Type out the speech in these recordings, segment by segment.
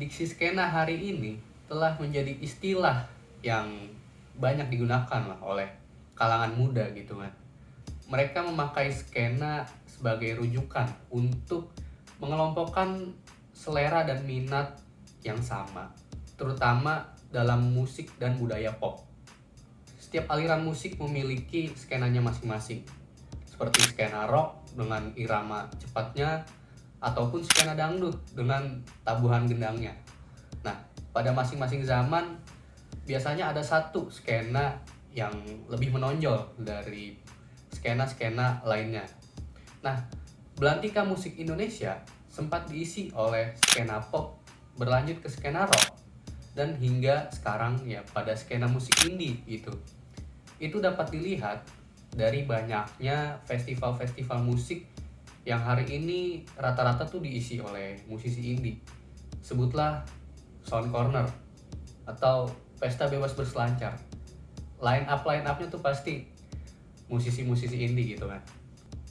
Diksi skena hari ini telah menjadi istilah yang banyak digunakan lah oleh kalangan muda gitu kan. Mereka memakai skena sebagai rujukan untuk mengelompokkan selera dan minat yang sama, terutama dalam musik dan budaya pop. Setiap aliran musik memiliki skenanya masing-masing, seperti skena rock dengan irama cepatnya, ataupun skena dangdut dengan tabuhan gendangnya. Nah, pada masing-masing zaman biasanya ada satu skena yang lebih menonjol dari skena-skena lainnya. Nah, belantika musik Indonesia sempat diisi oleh skena pop, berlanjut ke skena rock, dan hingga sekarang ya pada skena musik indie gitu. Itu dapat dilihat dari banyaknya festival-festival musik yang hari ini rata-rata tuh diisi oleh musisi indie. Sebutlah Sound Corner atau Pesta Bebas Berselancar. Line upnya tuh pasti musisi-musisi indie gitu kan.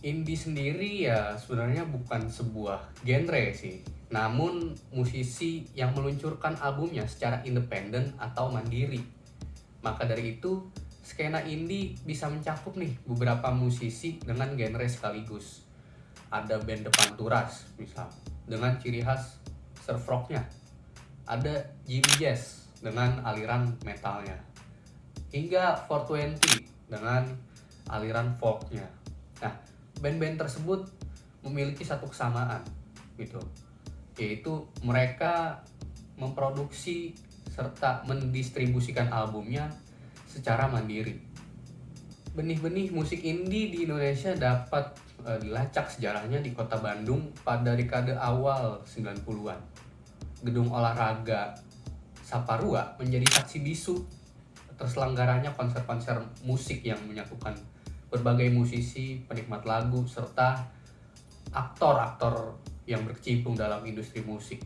Indie sendiri ya sebenarnya bukan sebuah genre sih, namun musisi yang meluncurkan albumnya secara independen atau mandiri. Maka dari itu, skena indie bisa mencakup nih beberapa musisi dengan genre sekaligus. Ada band Depan Turas misal, dengan ciri khas surf rocknya. Ada Jimmy Jazz dengan aliran metalnya. Hingga 420 dengan aliran folknya. Nah, band-band tersebut memiliki satu kesamaan gitu, yaitu mereka memproduksi serta mendistribusikan albumnya secara mandiri. Benih-benih musik indie di Indonesia dapat dilacak sejarahnya di kota Bandung pada dekade awal 90-an. Gedung olahraga Saparua menjadi saksi bisu terselenggaranya konser-konser musik yang menyatukan berbagai musisi, penikmat lagu, serta aktor-aktor yang berkecimpung dalam industri musik.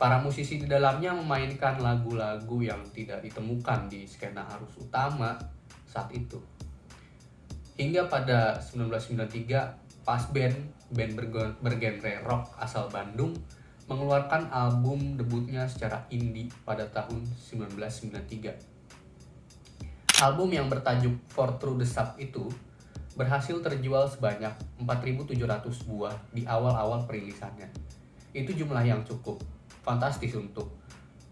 Para musisi di dalamnya memainkan lagu-lagu yang tidak ditemukan di skena arus utama saat itu. Hingga pada 1993, pas band bergenre rock asal Bandung mengeluarkan album debutnya secara indie pada tahun 1993. Album yang bertajuk For Through the Sub itu berhasil terjual sebanyak 4.700 buah di awal-awal perilisannya. Itu jumlah yang cukup fantastis untuk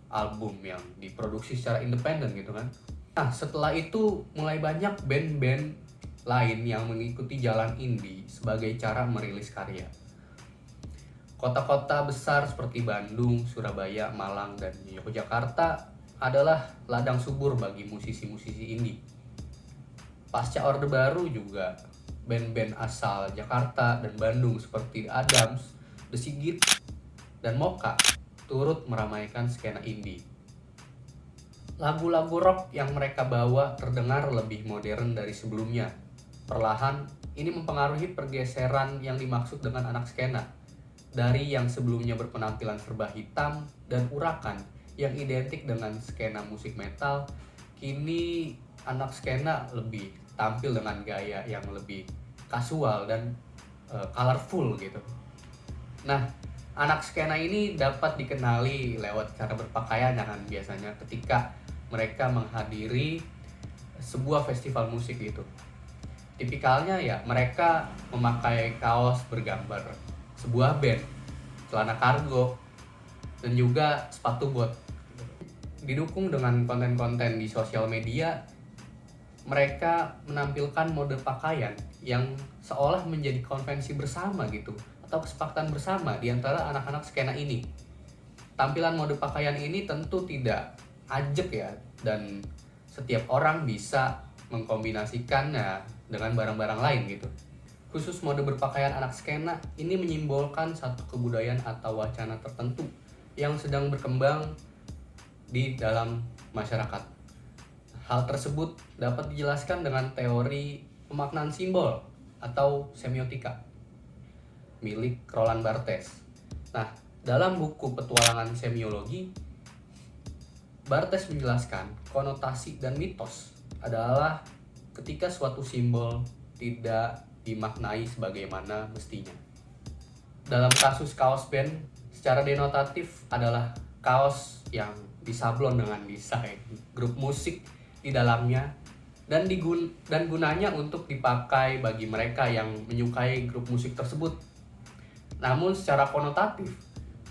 album yang diproduksi secara independen gitu kan. Nah, setelah itu mulai banyak band-band lain yang mengikuti jalan indie sebagai cara merilis karya. Kota-kota besar seperti Bandung, Surabaya, Malang, dan Yogyakarta adalah ladang subur bagi musisi-musisi indie. Pasca Orde Baru juga band-band asal Jakarta dan Bandung seperti Adams, The Sigit, dan Mocha turut meramaikan skena indie. Lagu-lagu rock yang mereka bawa terdengar lebih modern dari sebelumnya. Perlahan, ini mempengaruhi pergeseran yang dimaksud dengan anak skena. Dari yang sebelumnya berpenampilan serba hitam dan urakan yang identik dengan skena musik metal, kini anak skena lebih tampil dengan gaya yang lebih kasual dan colorful gitu. Nah, anak skena ini dapat dikenali lewat cara berpakaian kan biasanya ketika mereka menghadiri sebuah festival musik gitu. Tipikalnya ya mereka memakai kaos bergambar sebuah band, celana kargo, dan juga sepatu bot. Didukung dengan konten-konten di sosial media, mereka menampilkan mode pakaian yang seolah menjadi konvensi bersama gitu, atau kesepakatan bersama di antara anak-anak skena ini. Tampilan mode pakaian ini tentu tidak ajek ya, dan setiap orang bisa mengkombinasikannya dengan barang-barang lain gitu. Khusus mode berpakaian anak skena ini menyimbolkan satu kebudayaan atau wacana tertentu yang sedang berkembang di dalam masyarakat. Hal tersebut dapat dijelaskan dengan teori pemaknaan simbol atau semiotika milik Roland Barthes. Nah, dalam buku Petualangan Semiologi, Barthes menjelaskan konotasi dan mitos adalah ketika suatu simbol tidak dimaknai sebagaimana mestinya. Dalam kasus kaos band Secara denotatif adalah kaos yang disablon dengan desain grup musik di dalamnya dan gunanya untuk dipakai bagi mereka yang menyukai grup musik tersebut. Namun secara konotatif,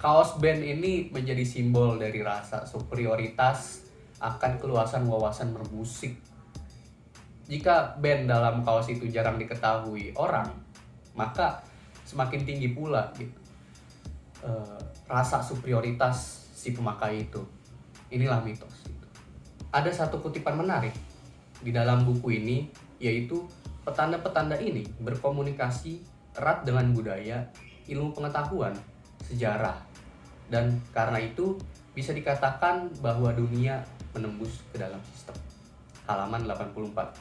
kaos band ini menjadi simbol dari rasa superioritas akan keluasan wawasan bermusik. Jika band dalam kaos itu jarang diketahui orang, maka semakin tinggi pula gitu, rasa superioritas si pemakai itu. Inilah mitos gitu. Ada satu kutipan menarik di dalam buku ini, yaitu petanda-petanda ini berkomunikasi erat dengan budaya, ilmu pengetahuan, sejarah, dan karena itu bisa dikatakan bahwa dunia menembus ke dalam sistem. Halaman 84.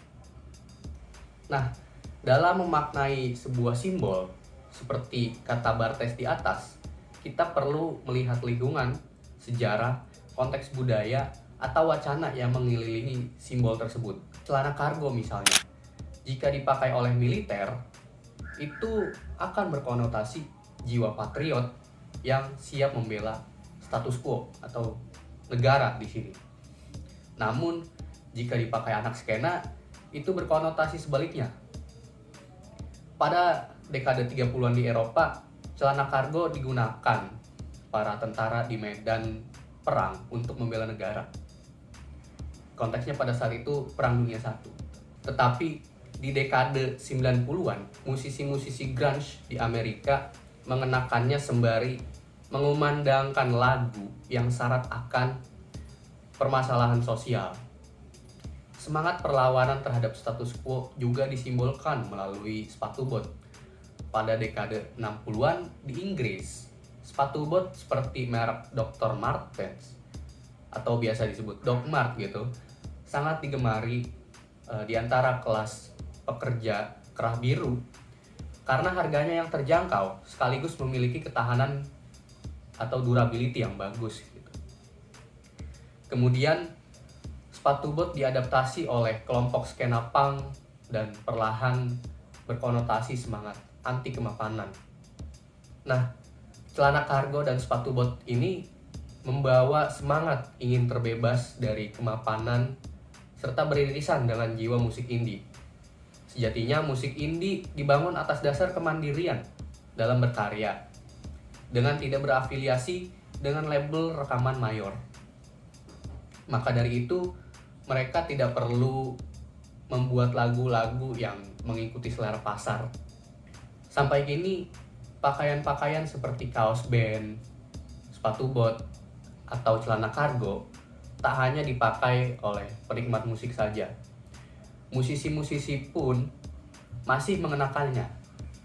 Nah, dalam memaknai sebuah simbol seperti kata Barthes di atas, kita perlu melihat lingkungan, sejarah, konteks budaya, atau wacana yang mengelilingi simbol tersebut. Celana kargo misalnya, jika dipakai oleh militer, itu akan berkonotasi jiwa patriot yang siap membela status quo atau negara di sini. Namun, jika dipakai anak skena, itu berkonotasi sebaliknya. Pada dekade 30-an di Eropa, celana kargo digunakan para tentara di medan perang untuk membela negara. Konteksnya pada saat itu Perang Dunia I. Tetapi di dekade 90-an, musisi-musisi grunge di Amerika mengenakannya sembari mengumandangkan lagu yang syarat akan permasalahan sosial. Semangat perlawanan terhadap status quo juga disimbolkan melalui sepatu bot. Pada dekade 60-an di Inggris, sepatu bot seperti merek Dr. Martens atau biasa disebut Doc Mart gitu, sangat digemari di antara kelas pekerja kerah biru karena harganya yang terjangkau sekaligus memiliki ketahanan atau durability yang bagus gitu. Kemudian sepatu bot diadaptasi oleh kelompok skena punk dan perlahan berkonotasi semangat anti kemapanan. Nah, celana kargo dan sepatu bot ini membawa semangat ingin terbebas dari kemapanan serta beririsan dengan jiwa musik indie. Sejatinya musik indie dibangun atas dasar kemandirian dalam berkarya dengan tidak berafiliasi dengan label rekaman mayor. Maka dari itu, mereka tidak perlu membuat lagu-lagu yang mengikuti selera pasar. Sampai kini, pakaian-pakaian seperti kaos band, sepatu bot, atau celana kargo tak hanya dipakai oleh penikmat musik saja. Musisi-musisi pun masih mengenakannya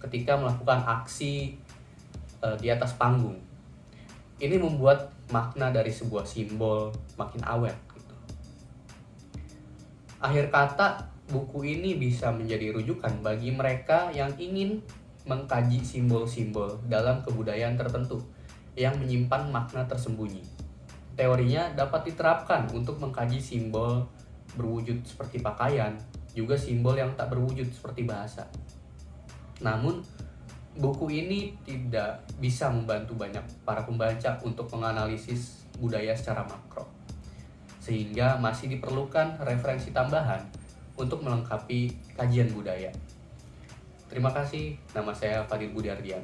ketika melakukan aksi di atas panggung. Ini membuat makna dari sebuah simbol makin awet gitu. Akhir kata, buku ini bisa menjadi rujukan bagi mereka yang ingin mengkaji simbol-simbol dalam kebudayaan tertentu yang menyimpan makna tersembunyi. Teorinya dapat diterapkan untuk mengkaji simbol berwujud seperti pakaian, juga simbol yang tak berwujud seperti bahasa. Namun, buku ini tidak bisa membantu banyak para pembaca untuk menganalisis budaya secara makro, sehingga masih diperlukan referensi tambahan untuk melengkapi kajian budaya. Terima kasih, nama saya Fadil Budiardian.